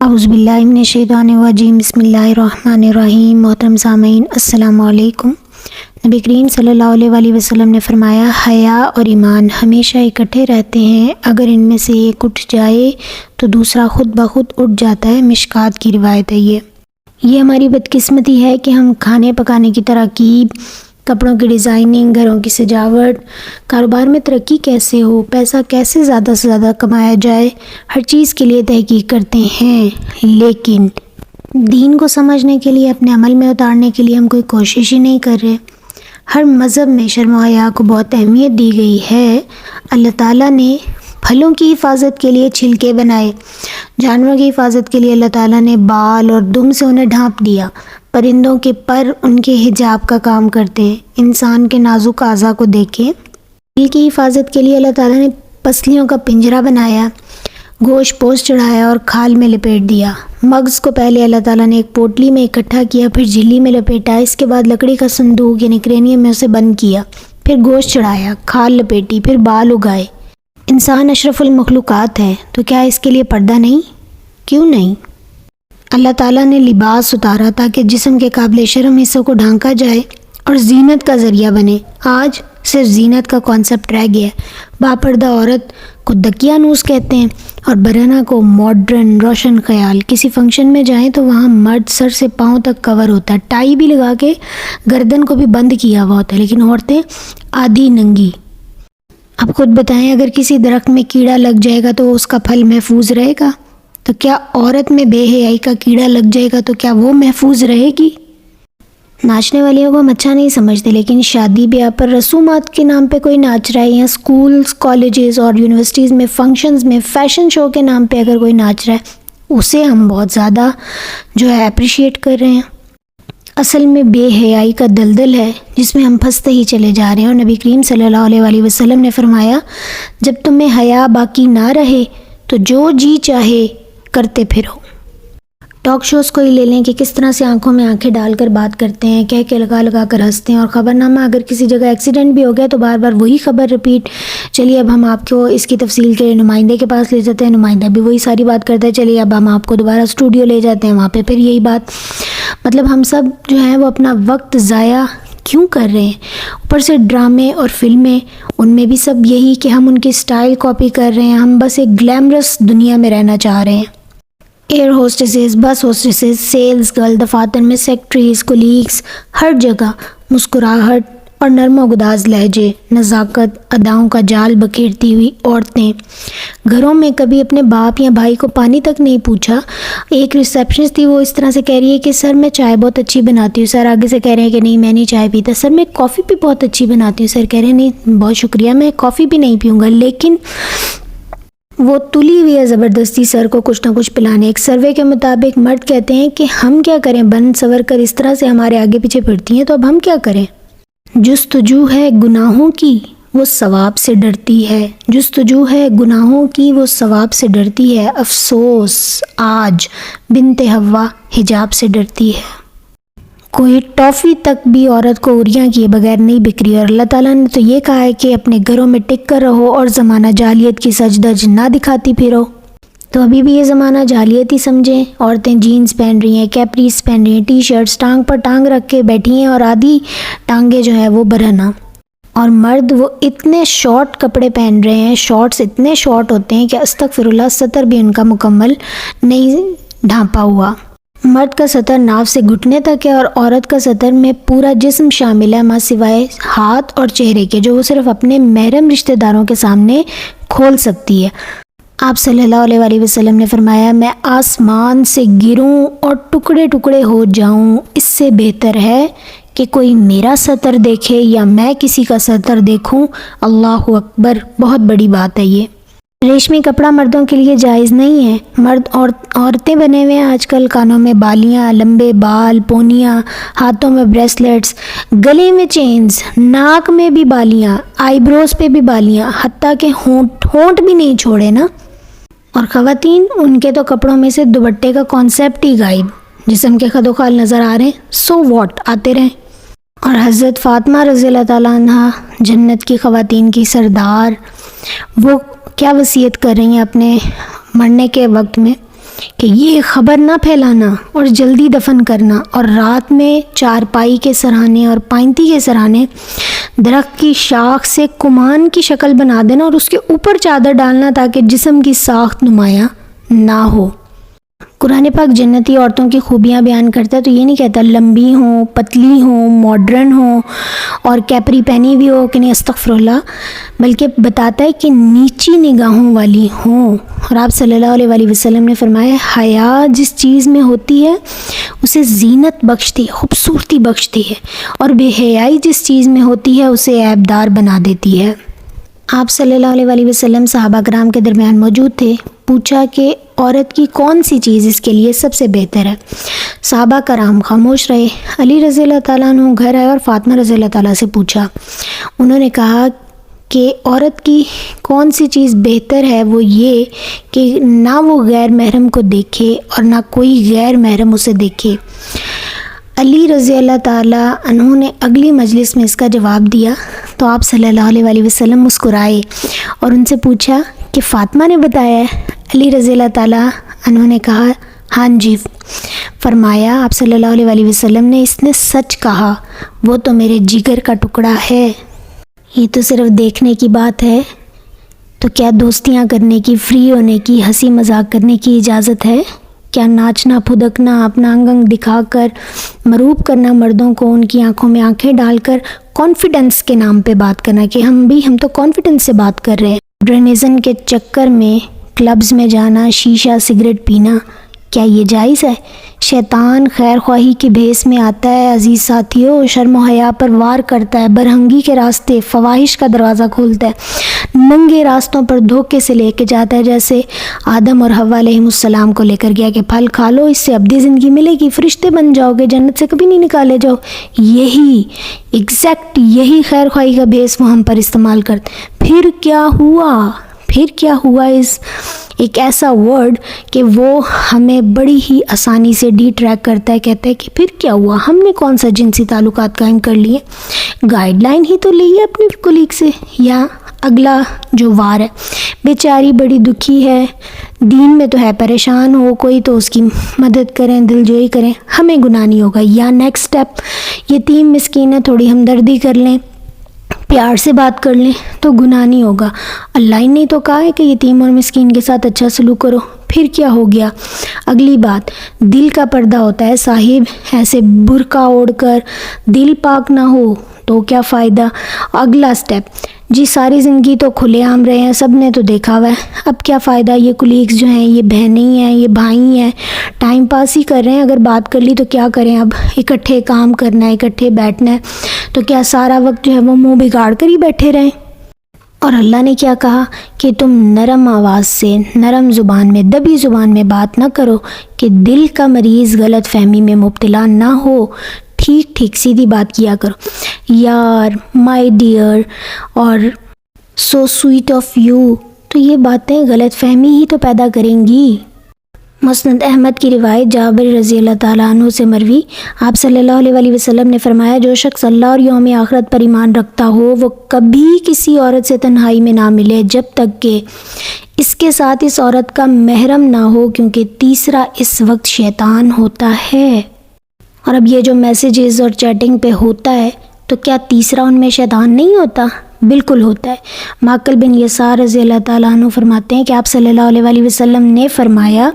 اعوذ باللہ من الشیطان الرجیم، بسم اللہ الرحمن الرحیم۔ محترم سامعین، السلام علیکم۔ نبی کریم صلی اللہ علیہ وآلہ وسلم نے فرمایا، حیا اور ایمان ہمیشہ اکٹھے رہتے ہیں، اگر ان میں سے ایک اٹھ جائے تو دوسرا خود بخود اٹھ جاتا ہے۔ مشکات کی روایت ہے۔ یہ ہماری بدقسمتی ہے کہ ہم کھانے پکانے کی تراکیب، کپڑوں کی ڈیزائننگ، گھروں کی سجاوٹ، کاروبار میں ترقی کیسے ہو، پیسہ کیسے زیادہ سے زیادہ کمایا جائے، ہر چیز کے لیے تحقیق کرتے ہیں، لیکن دین کو سمجھنے کے لیے، اپنے عمل میں اتارنے کے لیے ہم کوئی کوشش ہی نہیں کر رہے۔ ہر مذہب میں شرم و حیا کو بہت اہمیت دی گئی ہے۔ اللہ تعالیٰ نے پھلوں کی حفاظت کے لیے چھلکے بنائے، جانوروں کی حفاظت کے لیے اللہ تعالیٰ نے بال اور دم سے انہیں ڈھانپ دیا، پرندوں کے پر ان کے حجاب کا کام کرتے ہیں۔ انسان کے نازک اعضاء کو دیکھیں، دل کی حفاظت کے لیے اللہ تعالیٰ نے پسلیوں کا پنجرہ بنایا، گوشت پوش چڑھایا اور کھال میں لپیٹ دیا۔ مغز کو پہلے اللہ تعالیٰ نے ایک پوٹلی میں اکٹھا کیا، پھر جھلی میں لپیٹا، اس کے بعد لکڑی کا صندوق یعنی کرینیم میں اسے بند کیا، پھر گوشت چڑھایا، کھال لپیٹی، پھر بال اگائے۔ انسان اشرف المخلوقات ہے، تو کیا اس کے لیے پردہ نہیں؟ کیوں نہیں؟ اللہ تعالیٰ نے لباس اتارا تاکہ جسم کے قابل شرم حصوں کو ڈھانکا جائے اور زینت کا ذریعہ بنے۔ آج صرف زینت کا کانسیپٹ رہ گیا ہے۔ باپردہ عورت کو دقیانوس کہتے ہیں اور برہنہ کو ماڈرن روشن خیال۔ کسی فنکشن میں جائیں تو وہاں مرد سر سے پاؤں تک کور ہوتا ہے، ٹائی بھی لگا کے گردن کو بھی بند کیا ہوا ہوتا ہے، لیکن عورتیں آدھی ننگی۔ اب خود بتائیں، اگر کسی درخت میں کیڑا لگ جائے گا تو اس کا پھل محفوظ رہے گا؟ تو کیا عورت میں بے حیائی کا کیڑا لگ جائے گا تو کیا وہ محفوظ رہے گی؟ ناچنے والیوں کو ہم اچھا نہیں سمجھتے، لیکن شادی بیاہ پر رسومات کے نام پہ کوئی ناچ رہا ہے، یا اسکولز، کالجز اور یونیورسٹیز میں فنکشنز میں فیشن شو کے نام پہ اگر کوئی ناچ رہا ہے، اسے ہم بہت زیادہ اپریشیٹ کر رہے ہیں۔ اصل میں بے حیائی کا دلدل ہے جس میں ہم پھنستے ہی چلے جا رہے ہیں، اور نبی کریم صلی اللہ علیہ وآلہ وسلم نے فرمایا، جب تم میں حیا باقی نہ رہے تو جو جی چاہے کرتے پھرو۔ ٹاک شوز کو ہی لے لیں کہ کس طرح سے آنکھوں میں آنکھیں ڈال کر بات کرتے ہیں، کہہ کے لگا کر ہنستے ہیں، اور خبرنامہ اگر کسی جگہ ایکسیڈنٹ بھی ہو گیا تو بار بار وہی خبر رپیٹ۔ چلیے اب ہم آپ کو اس کی تفصیل کے نمائندے کے پاس لے جاتے ہیں، نمائندہ بھی وہی ساری بات کرتا ہے، چلیے اب ہم آپ کو دوبارہ اسٹوڈیو لے جاتے ہیں، وہاں پہ پھر یہی بات۔ مطلب ہم سب وہ اپنا وقت ضائع کیوں کر رہے ہیں؟ اوپر سے ڈرامے اور فلمیں، ان میں بھی سب یہی کہ ہم ان کی سٹائل کاپی کر رہے ہیں، ہم بس ایک گلیمرس دنیا میں رہنا چاہ رہے ہیں۔ ایئر ہوسٹسز، بس ہوسٹسز، سیلز گرل، دفاتر میں سیکٹریز، کولیگز، ہر جگہ مسکراہٹ اور نرم و گداز لہجے، نزاکت، اداؤں کا جال بکھیرتی ہوئی عورتیں۔ گھروں میں کبھی اپنے باپ یا بھائی کو پانی تک نہیں پوچھا۔ ایک ریسیپشنسٹ تھی، وہ اس طرح سے کہہ رہی ہے کہ سر میں چائے بہت اچھی بناتی ہوں۔ سر آگے سے کہہ رہے ہیں کہ نہیں میں نہیں چائے پیتا۔ سر میں کافی بھی بہت اچھی بناتی ہوں۔ سر کہہ رہے ہیں نہیں بہت شکریہ، میں کافی بھی نہیں پیوں گا، لیکن وہ تلی ہوئی ہے زبردستی سر کو کچھ نہ کچھ پلانے۔ ایک سروے کے مطابق مرد کہتے ہیں کہ ہم کیا کریں، بن سور کر اس طرح سے ہمارے آگے پیچھے پھرتی ہیں، تو اب ہم کیا کریں؟ جستجو ہے گناہوں کی، وہ ثواب سے ڈرتی ہے۔ جستجو ہے گناہوں کی، وہ ثواب سے ڈرتی ہے۔ افسوس، آج بنت حوا حجاب سے ڈرتی ہے۔ کوئی ٹافی تک بھی عورت کو اریاں کیے بغیر نہیں بک رہی، اور اللہ تعالیٰ نے تو یہ کہا ہے کہ اپنے گھروں میں ٹک کر رہو اور زمانہ جاہلیت کی سج دج نہ دکھاتی پھرو۔ تو ابھی بھی یہ زمانہ جاہلیت ہی سمجھیں۔ عورتیں جینز پہن رہی ہیں، کیپریز پہن رہی ہیں، ٹی شرٹس ٹانگ پر ٹانگ رکھ کے بیٹھی ہیں، اور آدھی ٹانگیں وہ برہنہ۔ اور مرد وہ اتنے شارٹ کپڑے پہن رہے ہیں، شارٹس اتنے شارٹ ہوتے ہیں کہ استغفر اللہ، سطر بھی ان کا مکمل نہیں ڈھانپا ہوا۔ مرد کا سطر ناف سے گھٹنے تک ہے، اور عورت کا سطر میں پورا جسم شامل ہے، ماں سوائے ہاتھ اور چہرے کے، جو وہ صرف اپنے محرم رشتہ داروں کے سامنے کھول سکتی ہے۔ آپ صلی اللہ علیہ وآلہ وسلم نے فرمایا، میں آسمان سے گروں اور ٹکڑے ٹکڑے ہو جاؤں، اس سے بہتر ہے کہ کوئی میرا سطر دیکھے یا میں کسی کا سطر دیکھوں۔ اللہ اکبر، بہت بڑی بات ہے یہ۔ ریشمی کپڑا مردوں کے لیے جائز نہیں ہے۔ مرد اور عورتیں بنے ہوئے ہیں آج کل، کانوں میں بالیاں، لمبے بال، پونیاں، ہاتھوں میں بریسلیٹس، گلے میں چینز، ناک میں بھی بالیاں، آئی بروز پہ بھی بالیاں، حتیٰ کہ ہونٹ بھی نہیں چھوڑے نا۔ اور خواتین، ان کے تو کپڑوں میں سے دوپٹے کا کانسیپٹ ہی غائب، جسم کے خد و خال نظر آ رہے ہیں، سو واٹ، آتے رہیں۔ اور حضرت فاطمہ رضی اللہ تعالیٰ عنہ، جنت کی خواتین کی سردار، وہ کیا وصیت کر رہی ہیں اپنے مرنے کے وقت میں؟ کہ یہ خبر نہ پھیلانا اور جلدی دفن کرنا، اور رات میں چارپائی کے سرہانے اور پائنتی کے سرہانے درخت کی شاخ سے کمان کی شکل بنا دینا اور اس کے اوپر چادر ڈالنا تاکہ جسم کی ساخت نمایاں نہ ہو۔ قرآن پاک جنتی عورتوں کی خوبیاں بیان کرتا ہے تو یہ نہیں کہتا لمبی ہوں، پتلی ہوں، ماڈرن ہوں اور کیپری پہنی بھی ہو کہ نہیں، استغفر اللہ، بلکہ بتاتا ہے کہ نیچی نگاہوں والی ہوں۔ اور آپ صلی اللہ علیہ وسلم نے فرمایا حیا جس چیز میں ہوتی ہے اسے زینت بخشتی ہے، خوبصورتی بخشتی ہے، اور بے حیائی جس چیز میں ہوتی ہے اسے عیبدار بنا دیتی ہے۔ آپ صلی اللہ علیہ وسلم صحابہ کرام کے درمیان موجود تھے، پوچھا کہ عورت کی کون سی چیز اس کے لیے سب سے بہتر ہے؟ صحابہ کرام خاموش رہے۔ علی رضی اللہ تعالیٰ عنہ گھر آئے اور فاطمہ رضی اللہ تعالیٰ سے پوچھا۔ انہوں نے کہا کہ عورت کی کون سی چیز بہتر ہے، وہ یہ کہ نہ وہ غیر محرم کو دیکھے اور نہ کوئی غیر محرم اسے دیکھے۔ علی رضی اللہ تعالیٰ عنہ نے اگلی مجلس میں اس کا جواب دیا تو آپ صلی اللہ علیہ وسلم مسکرائے اور ان سے پوچھا کہ فاطمہ نے بتایا ہے؟ علی رضی اللہ تعالیٰ عنہ نے کہا ہاں جی۔ فرمایا آپ صلی اللہ علیہ وسلم نے اس نے سچ کہا، وہ تو میرے جگر کا ٹکڑا ہے۔ یہ تو صرف دیکھنے کی بات ہے، تو کیا دوستیاں کرنے کی، فری ہونے کی، ہنسی مذاق کرنے کی اجازت ہے؟ کیا ناچنا، پھدکنا، اپنا انگ انگ دکھا کر مروب کرنا مردوں کو، ان کی آنکھوں میں آنکھیں ڈال کر کانفیڈنس کے نام پہ بات کرنا کہ ہم تو کانفیڈنس سے بات کر رہے ہیں، ڈرینیزن کے چکر میں کلبز میں جانا، شیشہ سگریٹ پینا، کیا یہ جائز ہے؟ شیطان خیر خواہی کے بھیس میں آتا ہے عزیز ساتھیوں، شرم و حیا پر وار کرتا ہے، برہنگی کے راستے، فواہش کا دروازہ کھولتا ہے، ننگے راستوں پر دھوکے سے لے کے جاتا ہے، جیسے آدم اور حوا علیہ السلام کو لے کر گیا کہ پھل کھا لو، اس سے ابدی زندگی ملے گی، فرشتے بن جاؤ گے، جنت سے کبھی نہیں نکالے جاؤ۔ یہی خیر خواہی کا بھیس وہ ہم پر استعمال کرتے۔ پھر کیا ہوا اس ایک ایسا ورڈ کہ وہ ہمیں بڑی ہی آسانی سے ڈی ٹریک کرتا ہے، کہتا ہے کہ پھر کیا ہوا، ہم نے کون سا جنسی تعلقات قائم کر لیے، گائیڈ لائن ہی تو لی ہے اپنی کولیگ سے۔ یا اگلا جو وار ہے، بیچاری بڑی دکھی ہے، دین میں تو ہے پریشان ہو کوئی تو اس کی مدد کریں، دل جوئی کریں، ہمیں گناہ نہیں ہوگا۔ یا نیکسٹ سٹیپ، یتیم مسکین ہے، تھوڑی ہمدردی کر لیں، پیار سے بات کر لیں تو گناہ نہیں ہوگا۔ اللہ ہی نے تو کہا ہے کہ یتیم اور مسکین کے ساتھ اچھا سلوک کرو۔ پھر کیا ہو گیا؟ اگلی بات، دل کا پردہ ہوتا ہے صاحب، ایسے برقع اوڑھ کر دل پاک نہ ہو تو کیا فائدہ۔ اگلا سٹیپ، جی ساری زندگی تو کھلے عام رہے ہیں، سب نے تو دیکھا ہوا ہے، اب کیا فائدہ، یہ کولیگز جو ہیں یہ بہنیں ہیں، یہ بھائی ہیں، ٹائم پاس ہی کر رہے ہیں، اگر بات کر لی تو کیا کریں، اب اکٹھے کام کرنا ہے، اکٹھے بیٹھنا ہے، تو کیا سارا وقت جو ہے وہ منہ بگاڑ کر ہی بیٹھے رہیں۔ اور اللہ نے کیا کہا کہ تم نرم آواز سے، نرم زبان میں، دبی زبان میں بات نہ کرو کہ دل کا مریض غلط فہمی میں مبتلا نہ ہو، ٹھیک سیدھی بات کیا کرو، یار، مائی ڈیئر اور سو سویٹ آف یو، تو یہ باتیں غلط فہمی ہی تو پیدا کریں گی۔ مسند احمد کی روایت جابر رضی اللہ تعالیٰ عنہ سے مروی، آپ صلی اللہ علیہ وسلم نے فرمایا جو شخص اللہ اور یوم آخرت پر ایمان رکھتا ہو وہ کبھی کسی عورت سے تنہائی میں نہ ملے جب تک کہ اس کے ساتھ اس عورت کا محرم نہ ہو، کیونکہ تیسرا اس وقت شیطان ہوتا ہے۔ اور اب یہ جو میسیجز اور چیٹنگ پہ ہوتا ہے تو کیا تیسرا ان میں شیطان نہیں ہوتا؟ بالکل ہوتا ہے۔ معقل بن یسار رضی اللہ تعالیٰ عنہ فرماتے ہیں کہ آپ صلی اللہ علیہ وسلم نے فرمایا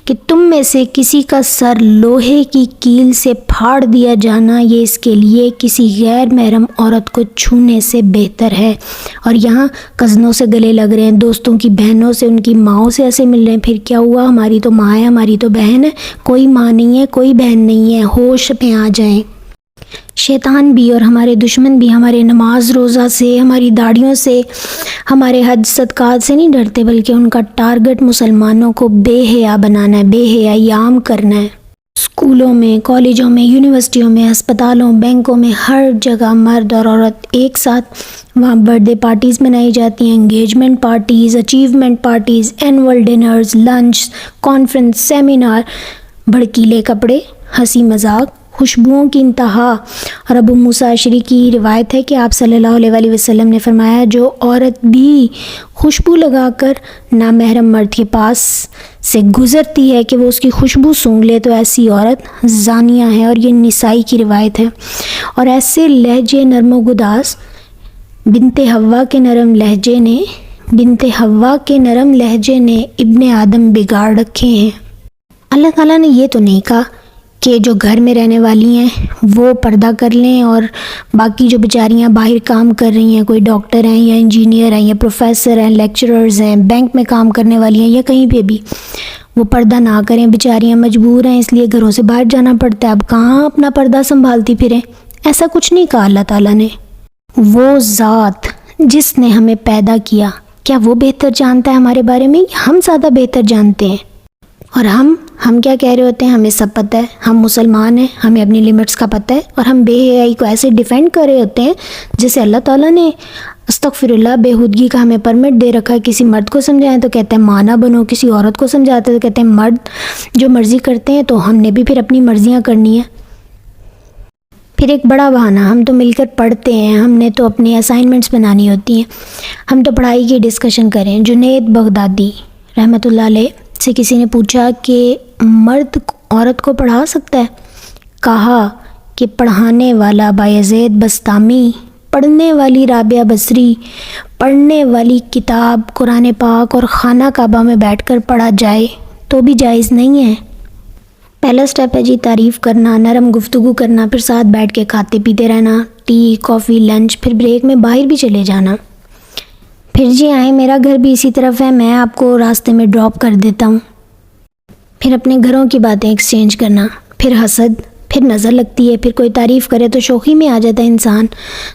کہ تم میں سے کسی کا سر لوہے کی کیل سے پھاڑ دیا جانا یہ اس کے لیے کسی غیر محرم عورت کو چھونے سے بہتر ہے۔ اور یہاں کزنوں سے گلے لگ رہے ہیں، دوستوں کی بہنوں سے، ان کی ماؤں سے ایسے مل رہے ہیں، پھر کیا ہوا، ہماری تو ماں ہے، ہماری تو بہن ہے، کوئی ماں نہیں ہے، کوئی بہن نہیں ہے، ہوش میں آ جائیں۔ شیطان بھی اور ہمارے دشمن بھی ہمارے نماز روزہ سے، ہماری داڑھیوں سے، ہمارے حج صدقات سے نہیں ڈرتے، بلکہ ان کا ٹارگٹ مسلمانوں کو بے حیا بنانا ہے، بے حیائی عام کرنا ہے۔ اسکولوں میں، کالجوں میں، یونیورسٹیوں میں، ہسپتالوں، بینکوں میں، ہر جگہ مرد اور عورت ایک ساتھ وہاں برتھ ڈے پارٹیز منائی جاتی ہیں، engagement parties, achievement parties, annual dinners, lunch, conference, seminar, بھڑکیلے کپڑے، ہنسی مذاق، خوشبوؤں کی انتہا۔ اور ابو موسیٰ اشعری کی روایت ہے کہ آپ صلی اللہ علیہ وسلم نے فرمایا جو عورت بھی خوشبو لگا کر نامحرم مرد کے پاس سے گزرتی ہے کہ وہ اس کی خوشبو سونگھ لے تو ایسی عورت زانیہ ہے، اور یہ نسائی کی روایت ہے۔ اور ایسے لہجے نرم و گداز بنت حوا کے نرم لہجے نے ابن آدم بگاڑ رکھے ہیں۔ اللہ تعالیٰ نے یہ تو نہیں کہا کہ جو گھر میں رہنے والی ہیں وہ پردہ کر لیں اور باقی جو بیچاریاں باہر کام کر رہی ہیں، کوئی ڈاکٹر ہیں یا انجینئر ہیں یا پروفیسر ہیں، لیکچررز ہیں، بینک میں کام کرنے والی ہیں یا کہیں پہ بھی، وہ پردہ نہ کریں، بیچاریاں مجبور ہیں اس لیے گھروں سے باہر جانا پڑتا ہے، اب کہاں اپنا پردہ سنبھالتی پھریں۔ ایسا کچھ نہیں کہا اللہ تعالیٰ نے۔ وہ ذات جس نے ہمیں پیدا کیا، کیا وہ بہتر جانتا ہے ہمارے بارے میں؟ ہم زیادہ بہتر جانتے ہیں۔ اور ہم کیا کہہ رہے ہوتے ہیں؟ ہمیں سب پتہ ہے، ہم مسلمان ہیں، ہمیں اپنی لیمٹس کا پتہ ہے، اور ہم بے حیائی کو ایسے ڈیفینڈ کر رہے ہوتے ہیں جیسے اللہ تعالیٰ نے استغفر اللہ بےہودگی کا ہمیں پرمٹ دے رکھا ہے۔ کسی مرد کو سمجھائیں تو کہتے ہیں ماں نہ بنو، کسی عورت کو سمجھاتے تو کہتے ہیں مرد جو مرضی کرتے ہیں تو ہم نے بھی پھر اپنی مرضیاں کرنی ہیں۔ پھر ایک بڑا بہانہ، ہم تو مل کر پڑھتے ہیں، ہم نے تو اپنی اسائنمنٹس بنانی ہوتی ہیں، ہم تو پڑھائی کی ڈسکشن کریں۔ جنید بغدادی رحمۃ اللہ علیہ سے کسی نے پوچھا کہ مرد عورت کو پڑھا سکتا ہے؟ کہا کہ پڑھانے والا بایزید بسطامی، پڑھنے والی رابعہ بصری، پڑھنے والی کتاب قرآن پاک اور خانہ کعبہ میں بیٹھ کر پڑھا جائے تو بھی جائز نہیں ہے۔ پہلا سٹیپ ہے جی تعریف کرنا، نرم گفتگو کرنا، پھر ساتھ بیٹھ کے کھاتے پیتے رہنا، ٹی کافی لنچ، پھر بریک میں باہر بھی چلے جانا۔ پھر جی آئیں میرا گھر بھی اسی طرف ہے، میں آپ کو راستے میں ڈراپ کر دیتا ہوں۔ پھر اپنے گھروں کی باتیں ایکسچینج کرنا، پھر حسد، پھر نظر لگتی ہے، پھر کوئی تعریف کرے تو شوخی میں آ جاتا ہے انسان۔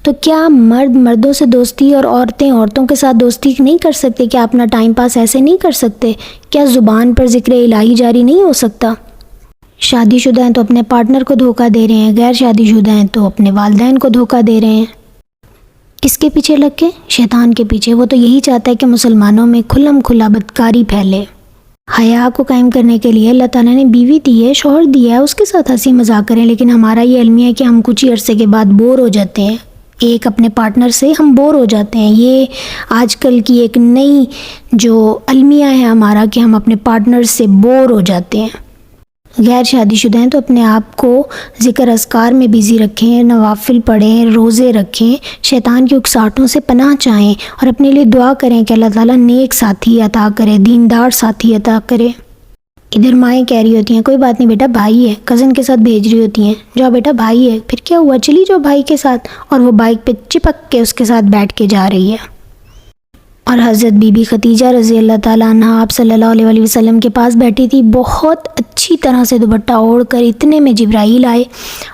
تو کیا مرد مردوں سے دوستی اور عورتیں عورتوں کے ساتھ دوستی نہیں کر سکتے؟ کیا اپنا ٹائم پاس ایسے نہیں کر سکتے؟ کیا زبان پر ذکر الہی جاری نہیں ہو سکتا؟ شادی شدہ ہیں تو اپنے پارٹنر کو دھوکہ دے رہے ہیں، غیر شادی شدہ ہیں تو اپنے والدین کو دھوکہ دے رہے ہیں۔ کس کے پیچھے لگ کے؟ شیطان کے پیچھے۔ وہ تو یہی چاہتا ہے کہ مسلمانوں میں کھلم کھلا بدکاری پھیلے۔ حیا کو قائم کرنے کے لیے اللہ تعالیٰ نے بیوی دی ہے، شوہر دیا ہے، اس کے ساتھ ہنسی مذاق کریں، لیکن ہمارا یہ المیہ ہے کہ ہم کچھ ہی عرصے کے بعد بور ہو جاتے ہیں، ایک اپنے پارٹنر سے ہم بور ہو جاتے ہیں۔ یہ آج کل کی ایک نئی جو المیہ ہے ہمارا کہ ہم اپنے پارٹنر سے بور ہو جاتے ہیں۔ غیر شادی شدہ ہیں تو اپنے آپ کو ذکر اذکار میں بیزی رکھیں، نوافل پڑھیں، روزے رکھیں، شیطان کی اکساہٹوں سے پناہ چاہیں اور اپنے لیے دعا کریں کہ اللہ تعالیٰ نیک ساتھی عطا کرے، دیندار ساتھی عطا کرے۔ ادھر مائیں کہہ رہی ہوتی ہیں کوئی بات نہیں بیٹا بھائی ہے، کزن کے ساتھ بھیج رہی ہوتی ہیں جاؤ بیٹا بھائی ہے، پھر کیا ہوا چلی جاؤ بھائی کے ساتھ، اور وہ بائک پہ چپک کے اس کے ساتھ بیٹھ کے جا رہی ہے۔ اور حضرت بی بی ختیجہ رضی اللہ تعالیٰ عنہ آپ صلی اللہ علیہ وسلم کے پاس بیٹھی تھی، بہت اچھی طرح سے دوپٹہ اوڑھ کر، اتنے میں جبرائیل آئے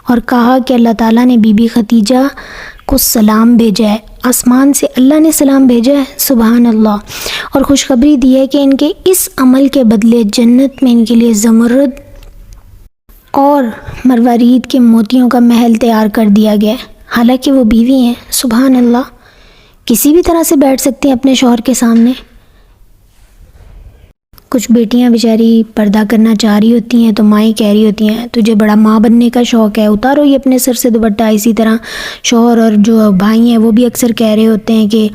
اور کہا کہ اللہ تعالیٰ نے بی بی ختیجہ کو سلام بھیجا ہے، آسمان سے اللہ نے سلام بھیجا ہے، سبحان اللہ، اور خوشخبری دی ہے کہ ان کے اس عمل کے بدلے جنت میں ان کے لیے زمرد اور مروارید کے موتیوں کا محل تیار کر دیا گیا ہے، حالانکہ وہ بیوی ہیں۔ سبحان اللہ، کسی بھی طرح سے بیٹھ سکتے ہیں اپنے شوہر کے سامنے۔ کچھ بیٹیاں بیچاری پردہ کرنا چاہ رہی ہوتی ہیں تو مائیں کہہ رہی ہوتی ہیں تجھے بڑا ماں بننے کا شوق ہے، اتارو یہ اپنے سر سے دوپٹہ۔ اسی طرح شوہر اور جو بھائی ہیں وہ بھی اکثر کہہ رہے ہوتے ہیں کہ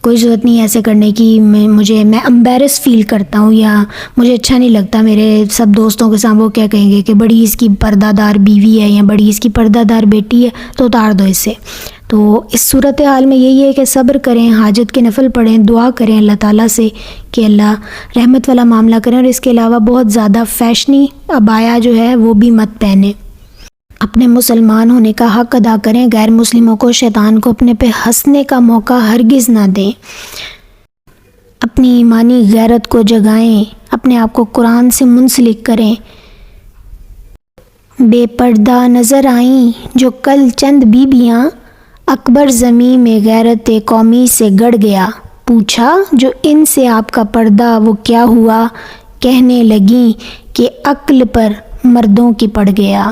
کوئی ضرورت نہیں ایسے کرنے کی، میں امبیرس فیل کرتا ہوں یا مجھے اچھا نہیں لگتا، میرے سب دوستوں کے سامنے وہ کیا کہیں گے کہ بڑی اس کی پردہ دار بیوی ہے یا بڑی اس کی پردہ دار بیٹی ہے تو اتار دو اس سے۔ تو اس صورتحال میں یہی ہے کہ صبر کریں، حاجت کے نفل پڑھیں، دعا کریں اللہ تعالیٰ سے کہ اللہ رحمت والا معاملہ کریں، اور اس کے علاوہ بہت زیادہ فیشنی عبایا جو ہے وہ بھی مت پہنیں۔ اپنے مسلمان ہونے کا حق ادا کریں، غیر مسلموں کو، شیطان کو اپنے پہ ہنسنے کا موقع ہرگز نہ دیں، اپنی ایمانی غیرت کو جگائیں، اپنے آپ کو قرآن سے منسلک کریں۔ بے پردہ نظر آئیں جو کل چند بیویاں، اکبر زمین میں غیرت قومی سے گڑ گیا، پوچھا جو ان سے آپ کا پردہ وہ کیا ہوا، کہنے لگیں کہ عقل پر مردوں کی پڑ گیا۔